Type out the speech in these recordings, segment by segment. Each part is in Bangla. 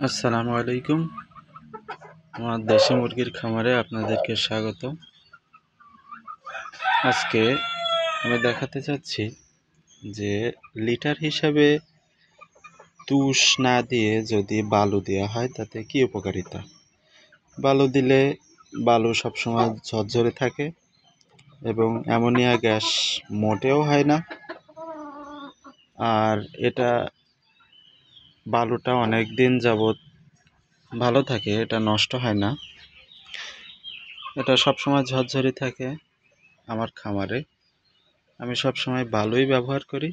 আসসালামু আলাইকুম। আমার দেশি মুরগির খামারে আপনাদেরকে স্বাগত। আজকে আমি দেখাতে চাচ্ছি যে লিটার হিসাবে তুষ না দিয়ে যদি বালু দেওয়া হয় তাতে কি উপকারিতা। বালু দিলে বালু সবসময় ঝরঝরে থাকে এবং অ্যামোনিয়া গ্যাস মোটেও হয় না। আর এটা বালুটা অনেক দিন যাবৎ ভালো থাকে, এটা নষ্ট হয় না। এটা সবসময় ঝরঝরে থাকে আমার খামারে। আমি সবসময় বালুই ব্যবহার করি।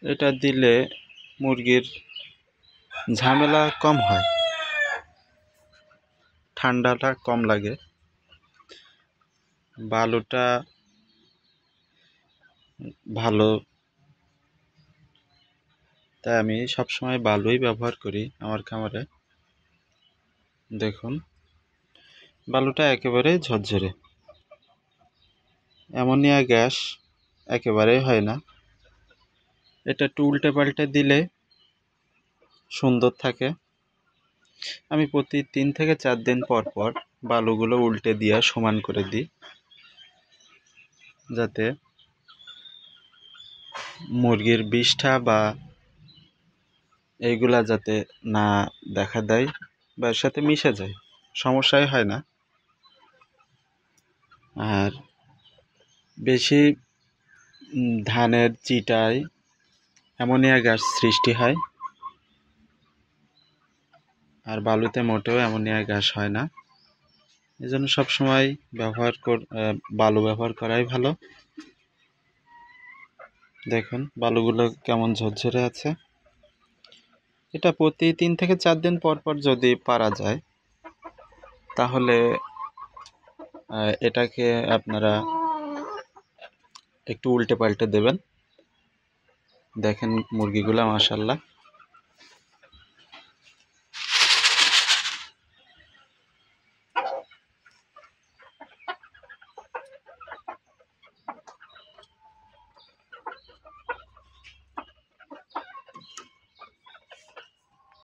এটা দিলে মুরগির ঝামেলা কম হয়, ঠান্ডাটা কম লাগে। বালুটা ভালো, তাই আমি সবসময় বালুই ব্যবহার করি আমার খামারে। দেখুন, বালুটা একেবারে ঝরঝরে, অ্যামোনিয়া গ্যাস একেবারেই হয় না। এটা একটু উল্টে পাল্টে দিলে সুন্দর থাকে। আমি প্রতি 3 থেকে 4 দিন পর পর বালুগুলো উল্টে দিয়ে সমান করে দিই, যাতে মুরগির বিষ্ঠা বা এইগুলা যাতে না দেখা দেয় বা এর সাথে মিশে যায়, সমস্যাই হয় না। আর বেশি ধানের চিটায় অ্যামোনিয়া গ্যাস সৃষ্টি হয়, আর বালুতে মোটেও অ্যামোনিয়া গ্যাস হয় না। এই জন্য সবসময় বালু ব্যবহার করাই ভালো। দেখুন বালুগুলো কেমন ঝরঝরে আছে। এটা প্রতি 3 থেকে 4 দিন পর পর যদি পারা যায়, তাহলে এটাকে আপনারা একটু উল্টে পাল্টে দেবেন। দেখেন মুরগিগুলো মাশাআল্লাহ